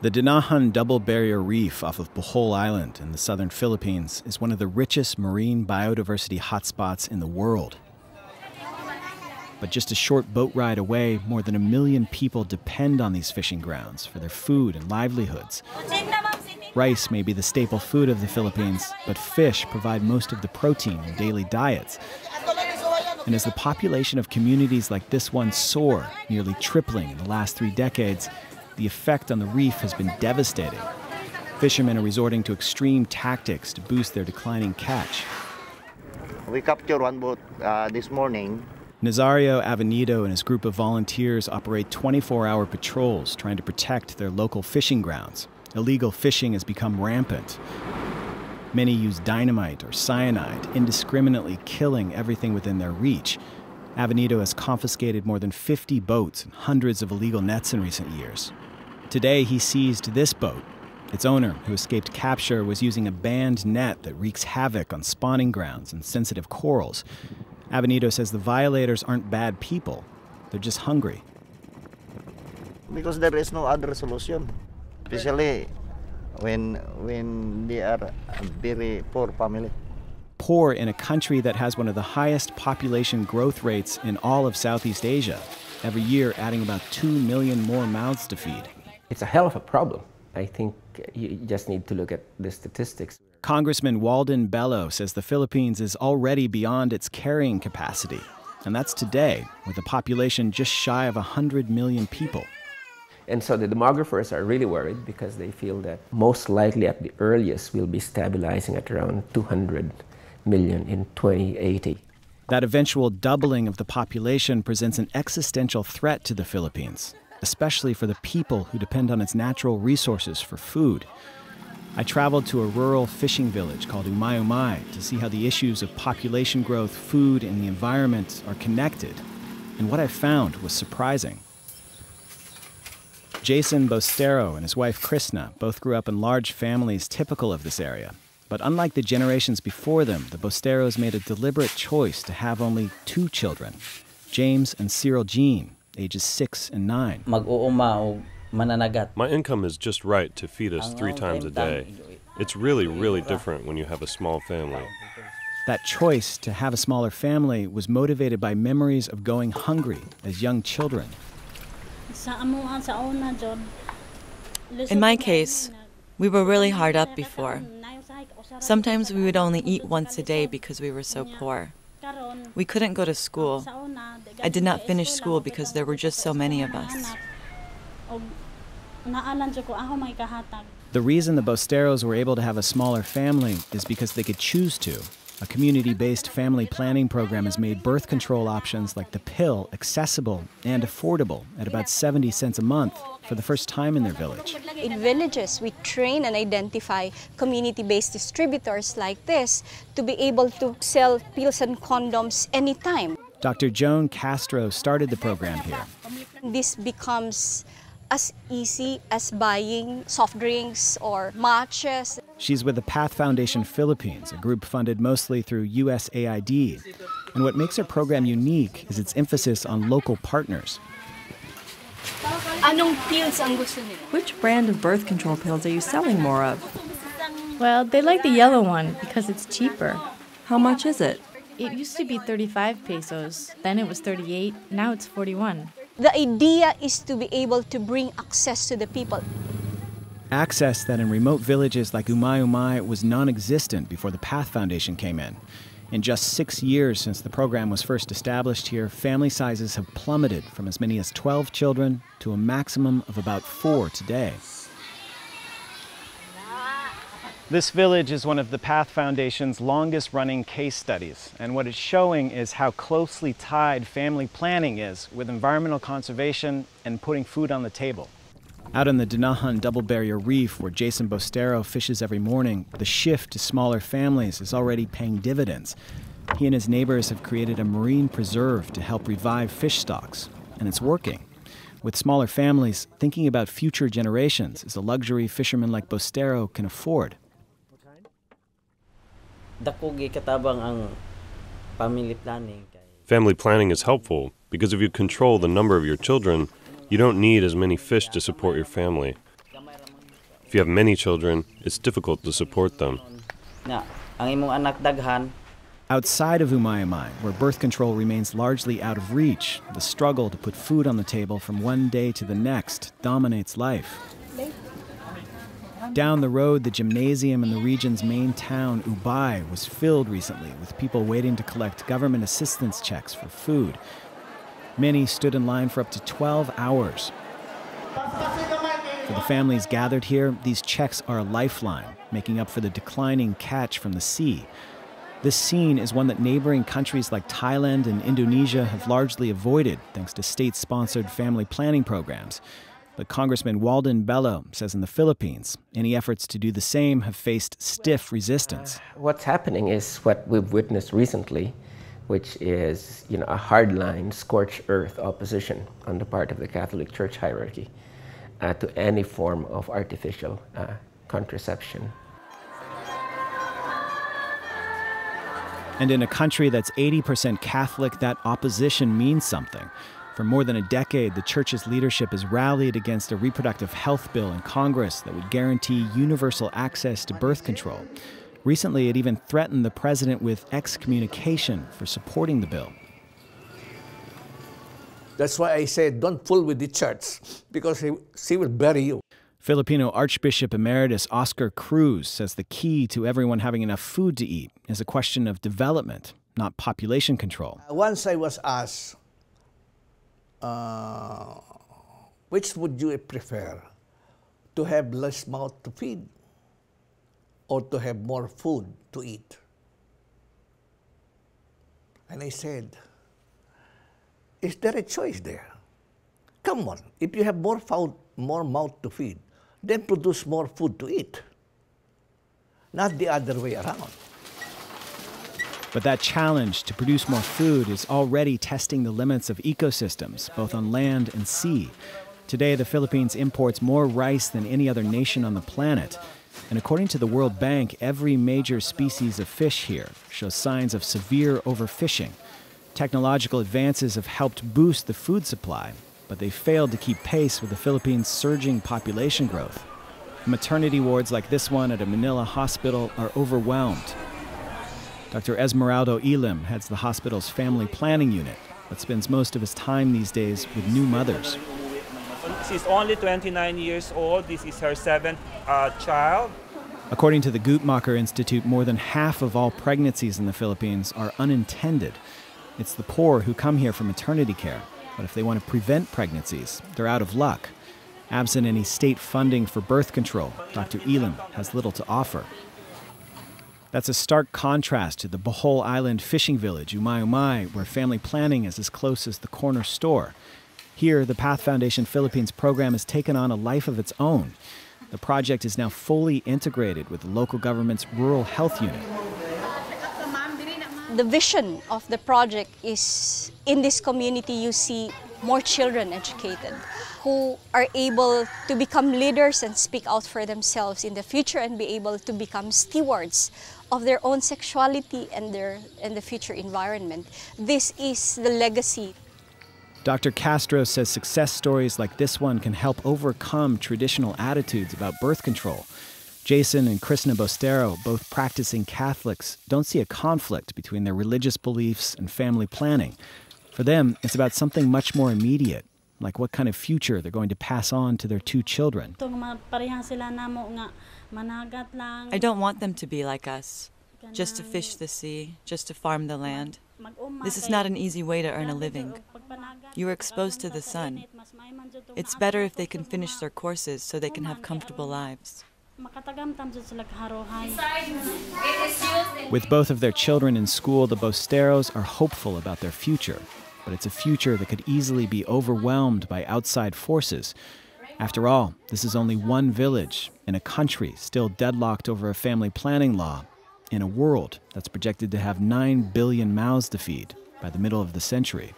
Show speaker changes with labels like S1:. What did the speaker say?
S1: The Dinahan Double Barrier Reef off of Bohol Island in the southern Philippines is one of the richest marine biodiversity hotspots in the world. But just a short boat ride away, more than 1 million people depend on these fishing grounds for their food and livelihoods. Rice may be the staple food of the Philippines, but fish provide most of the protein in daily diets. And as the population of communities like this one soar, nearly tripling in the last 3 decades, the effect on the reef has been devastating. Fishermen are resorting to extreme tactics to boost their declining catch.
S2: We captured one boat this morning.
S1: Nazario Avenido and his group of volunteers operate 24-hour patrols trying to protect their local fishing grounds. Illegal fishing has become rampant. Many use dynamite or cyanide, indiscriminately killing everything within their reach. Avenido has confiscated more than 50 boats and hundreds of illegal nets in recent years. Today, he seized this boat. Its owner, who escaped capture, was using a banned net that wreaks havoc on spawning grounds and sensitive corals. Avenido says the violators aren't bad people. They're just hungry.
S2: Because there is no other solution, especially when they are a very poor family.
S1: Poor in a country that has one of the highest population growth rates in all of Southeast Asia, every year adding about 2 million more mouths to feed.
S3: It's a hell of a problem. I think you just need to look at the statistics.
S1: Congressman Walden Bello says the Philippines is already beyond its carrying capacity. And that's today, with a population just shy of 100 million people.
S3: And so the demographers are really worried because they feel that most likely at the earliest we'll be stabilizing at around 200 million in 2080.
S1: That eventual doubling of the population presents an existential threat to the Philippines, especially for the people who depend on its natural resources for food. I traveled to a rural fishing village called Umay to see how the issues of population growth, food, and the environment are connected. And what I found was surprising. Jason Bostero and his wife Krishna both grew up in large families typical of this area. But unlike the generations before them, the Bosteros made a deliberate choice to have only 2 children, James and Cyril Jean, ages 6 and 9.
S4: My income is just right to feed us 3 times a day. It's really, really different when you have a small family.
S1: That choice to have a smaller family was motivated by memories of going hungry as young children.
S5: In my case, we were really hard up before. Sometimes we would only eat once a day because we were so poor. We couldn't go to school. I did not finish school because there were just so many of us.
S1: The reason the Bosteros were able to have a smaller family is because they could choose to. A community-based family planning program has made birth control options like the pill accessible and affordable at about 70 cents a month for the first time in their village.
S6: In villages, we train and identify community-based distributors like this to be able to sell pills and condoms anytime.
S1: Dr. Joan Castro started the program here.
S6: This becomes as easy as buying soft drinks or matches.
S1: She's with the Path Foundation Philippines, a group funded mostly through USAID. And what makes her program unique is its emphasis on local partners.
S7: Which brand of birth control pills are you selling more of?
S8: Well, they like the yellow one because it's cheaper.
S7: How much is it?
S8: It used to be 35 pesos, then it was 38, now it's 41.
S6: The idea is to be able to bring access to the people.
S1: Access that in remote villages like Umay was non-existent before the Path Foundation came in. In just 6 years since the program was first established here, family sizes have plummeted from as many as 12 children to a maximum of about 4 today. This village is one of the Path Foundation's longest-running case studies, and what it's showing is how closely tied family planning is with environmental conservation and putting food on the table. Out on the Dinahan Double Barrier Reef, where Jason Bostero fishes every morning, the shift to smaller families is already paying dividends. He and his neighbors have created a marine preserve to help revive fish stocks, and it's working. With smaller families, thinking about future generations is a luxury fishermen like Bostero can afford.
S4: Family planning is helpful because if you control the number of your children, you don't need as many fish to support your family. If you have many children, it's difficult to support them.
S1: Outside of Umayamay, where birth control remains largely out of reach, the struggle to put food on the table from one day to the next dominates life. Down the road, the gymnasium in the region's main town, Ubay, was filled recently with people waiting to collect government assistance checks for food. Many stood in line for up to 12 hours. For the families gathered here, these checks are a lifeline, making up for the declining catch from the sea. This scene is one that neighboring countries like Thailand and Indonesia have largely avoided thanks to state-sponsored family planning programs. But Congressman Walden Bello says in the Philippines, any efforts to do the same have faced stiff resistance.
S3: What's happening is what we've witnessed recently, which is a hardline, scorched earth opposition on the part of the Catholic Church hierarchy to any form of artificial contraception.
S1: And in a country that's 80% Catholic, that opposition means something. For more than a decade, the church's leadership has rallied against a reproductive health bill in Congress that would guarantee universal access to birth control. Recently, it even threatened the president with excommunication for supporting the bill.
S9: That's why I said, don't fool with the church, because she will bury you.
S1: Filipino Archbishop Emeritus Oscar Cruz says the key to everyone having enough food to eat is a question of development, not population control.
S9: Once I was asked, which would you prefer, to have less mouth to feed or to have more food to eat? And I said, is there a choice there? Come on, if you have more mouth to feed, then produce more food to eat, not the other way around.
S1: But that challenge to produce more food is already testing the limits of ecosystems, both on land and sea. Today, the Philippines imports more rice than any other nation on the planet. And according to the World Bank, every major species of fish here shows signs of severe overfishing. Technological advances have helped boost the food supply, but they failed to keep pace with the Philippines' surging population growth. Maternity wards like this one at a Manila hospital are overwhelmed. Dr. Esmeraldo Elim heads the hospital's family planning unit, but spends most of his time these days with new mothers.
S10: She's only 29 years old. This is her 7th child.
S1: According to the Guttmacher Institute, more than half of all pregnancies in the Philippines are unintended. It's the poor who come here for maternity care, but if they want to prevent pregnancies, they're out of luck. Absent any state funding for birth control, Dr. Elim has little to offer. That's a stark contrast to the Bohol Island fishing village, Umayamay, where family planning is as close as the corner store. Here, the Path Foundation Philippines program has taken on a life of its own. The project is now fully integrated with the local government's rural health unit.
S6: The vision of the project is, in this community, you see more children educated who are able to become leaders and speak out for themselves in the future and be able to become stewards of their own sexuality and the future environment. This is the legacy.
S1: Dr. Castro says success stories like this one can help overcome traditional attitudes about birth control. Jason and Krishna Bostero, both practicing Catholics, don't see a conflict between their religious beliefs and family planning. For them, it's about something much more immediate, like what kind of future they're going to pass on to their 2 children.
S5: I don't want them to be like us, just to fish the sea, just to farm the land. This is not an easy way to earn a living. You are exposed to the sun. It's better if they can finish their courses so they can have comfortable lives.
S1: With both of their children in school, the Bosteros are hopeful about their future. But it's a future that could easily be overwhelmed by outside forces. After all, this is only one village in a country still deadlocked over a family planning law, in a world that's projected to have 9 billion mouths to feed by the middle of the century.